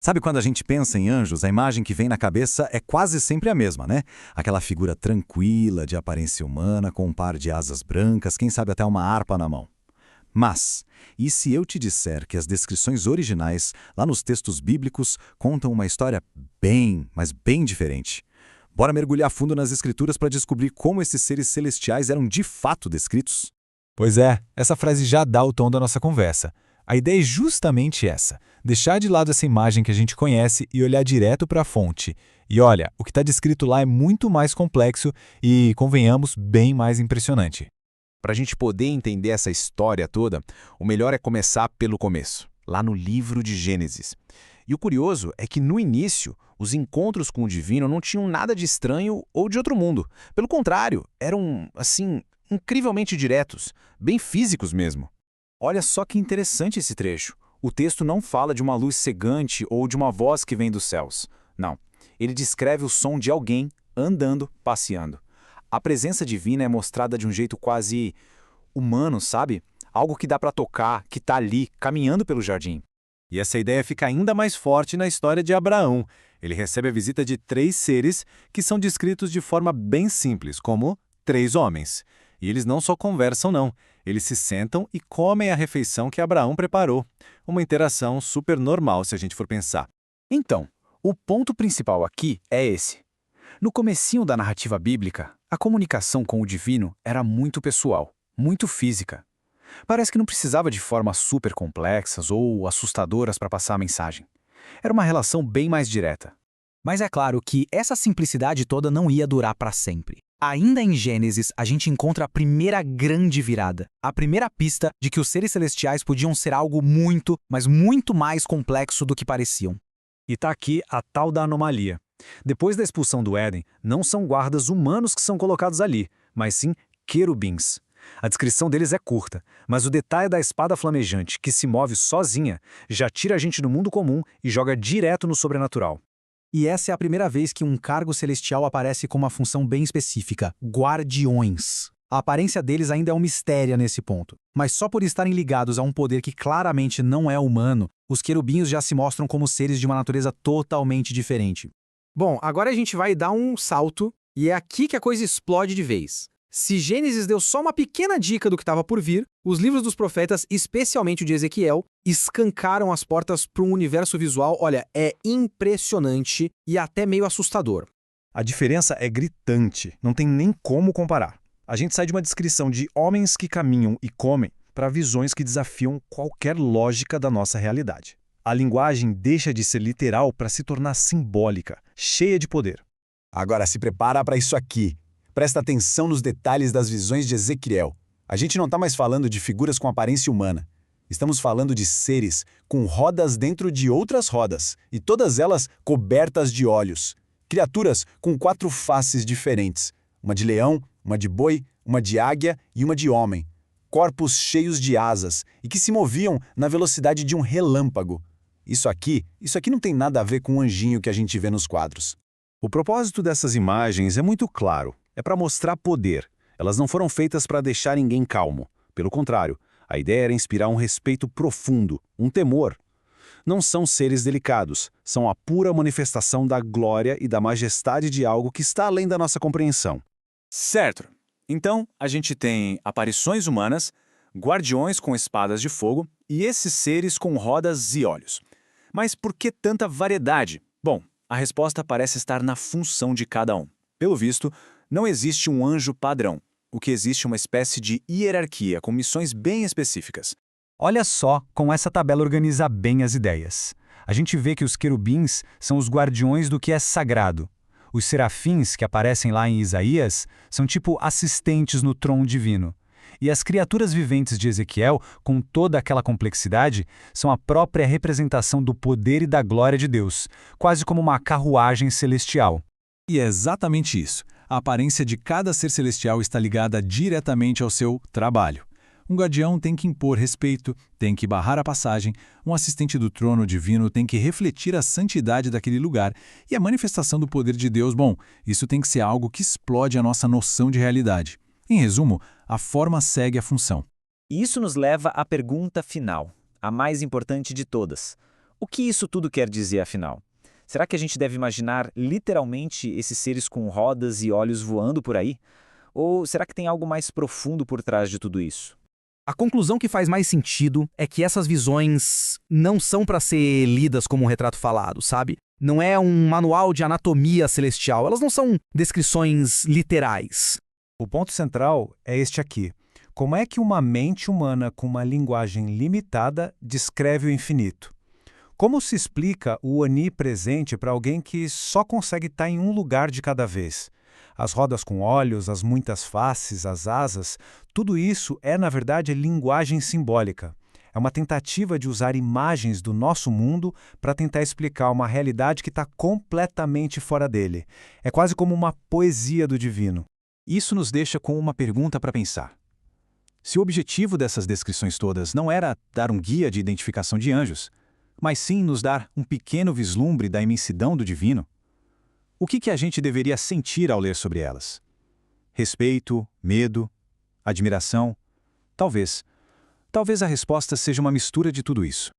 Sabe quando a gente pensa em anjos, a imagem que vem na cabeça é quase sempre a mesma, né? Aquela figura tranquila, de aparência humana, com um par de asas brancas, quem sabe até uma harpa na mão. Mas, e se eu te disser que as descrições originais, lá nos textos bíblicos, contam uma história bem, mas bem diferente? Bora mergulhar fundo nas escrituras para descobrir como esses seres celestiais eram de fato descritos? Pois é, essa frase já dá o tom da nossa conversa. A ideia é justamente essa: deixar de lado essa imagem que a gente conhece e olhar direto para a fonte. E olha, o que está descrito lá é muito mais complexo e, convenhamos, bem mais impressionante. Para a gente poder entender essa história toda, o melhor é começar pelo começo, lá no livro de Gênesis. E o curioso é que, no início, os encontros com o divino não tinham nada de estranho ou de outro mundo. Pelo contrário, eram, assim, incrivelmente diretos, bem físicos mesmo. Olha só que interessante esse trecho. O texto não fala de uma luz cegante ou de uma voz que vem dos céus. Não. Ele descreve o som de alguém andando, passeando. A presença divina é mostrada de um jeito quase humano, sabe? Algo que dá para tocar, que está ali, caminhando pelo jardim. E essa ideia fica ainda mais forte na história de Abraão. Ele recebe a visita de 3 seres que são descritos de forma bem simples, como 3 homens. E eles não só conversam, não. Eles se sentam e comem a refeição que Abraão preparou. Uma interação super normal, se a gente for pensar. Então, o ponto principal aqui é esse. No comecinho da narrativa bíblica, a comunicação com o divino era muito pessoal, muito física. Parece que não precisava de formas super complexas ou assustadoras para passar a mensagem. Era uma relação bem mais direta. Mas é claro que essa simplicidade toda não ia durar para sempre. Ainda em Gênesis, a gente encontra a primeira grande virada, a primeira pista de que os seres celestiais podiam ser algo muito, mas muito mais complexo do que pareciam. E tá aqui a tal da anomalia. Depois da expulsão do Éden, não são guardas humanos que são colocados ali, mas sim querubins. A descrição deles é curta, mas o detalhe da espada flamejante, que se move sozinha, já tira a gente do mundo comum e joga direto no sobrenatural. E essa é a primeira vez que um cargo celestial aparece com uma função bem específica: guardiões. A aparência deles ainda é um mistério nesse ponto, mas só por estarem ligados a um poder que claramente não é humano, os querubins já se mostram como seres de uma natureza totalmente diferente. Bom, agora a gente vai dar um salto e é aqui que a coisa explode de vez. Se Gênesis deu só uma pequena dica do que estava por vir, os livros dos profetas, especialmente o de Ezequiel, escancaram as portas para um universo visual, olha, é impressionante e até meio assustador. A diferença é gritante, não tem nem como comparar. A gente sai de uma descrição de homens que caminham e comem para visões que desafiam qualquer lógica da nossa realidade. A linguagem deixa de ser literal para se tornar simbólica, cheia de poder. Agora se prepara para isso aqui. Presta atenção nos detalhes das visões de Ezequiel. A gente não está mais falando de figuras com aparência humana. Estamos falando de seres com rodas dentro de outras rodas, e todas elas cobertas de olhos. Criaturas com 4 faces diferentes. Uma de leão, uma de boi, uma de águia e uma de homem. Corpos cheios de asas e que se moviam na velocidade de um relâmpago. Isso aqui não tem nada a ver com o anjinho que a gente vê nos quadros. O propósito dessas imagens é muito claro. É para mostrar poder. Elas não foram feitas para deixar ninguém calmo. Pelo contrário, a ideia era inspirar um respeito profundo, um temor. Não são seres delicados, são a pura manifestação da glória e da majestade de algo que está além da nossa compreensão. Certo. Então, a gente tem aparições humanas, guardiões com espadas de fogo e esses seres com rodas e olhos. Mas por que tanta variedade? Bom, a resposta parece estar na função de cada um. Pelo visto, não existe um anjo padrão. O que existe é uma espécie de hierarquia com missões bem específicas. Olha só como essa tabela organiza bem as ideias. A gente vê que os querubins são os guardiões do que é sagrado. Os serafins, que aparecem lá em Isaías, são tipo assistentes no trono divino. E as criaturas viventes de Ezequiel, com toda aquela complexidade, são a própria representação do poder e da glória de Deus, quase como uma carruagem celestial. E é exatamente isso. A aparência de cada ser celestial está ligada diretamente ao seu trabalho. Um guardião tem que impor respeito, tem que barrar a passagem, um assistente do trono divino tem que refletir a santidade daquele lugar, e a manifestação do poder de Deus, bom, isso tem que ser algo que explode a nossa noção de realidade. Em resumo, a forma segue a função. E isso nos leva à pergunta final, a mais importante de todas. O que isso tudo quer dizer, afinal? Será que a gente deve imaginar literalmente esses seres com rodas e olhos voando por aí? Ou será que tem algo mais profundo por trás de tudo isso? A conclusão que faz mais sentido é que essas visões não são para ser lidas como um retrato falado, sabe? Não é um manual de anatomia celestial, elas não são descrições literais. O ponto central é este aqui. Como é que uma mente humana com uma linguagem limitada descreve o infinito? Como se explica o onipresente para alguém que só consegue estar em um lugar de cada vez? As rodas com olhos, as muitas faces, as asas, tudo isso é, na verdade, linguagem simbólica. É uma tentativa de usar imagens do nosso mundo para tentar explicar uma realidade que está completamente fora dele. É quase como uma poesia do divino. Isso nos deixa com uma pergunta para pensar. Se o objetivo dessas descrições todas não era dar um guia de identificação de anjos, mas sim nos dar um pequeno vislumbre da imensidão do divino, o que a gente deveria sentir ao ler sobre elas? Respeito, medo, admiração? Talvez. Talvez a resposta seja uma mistura de tudo isso.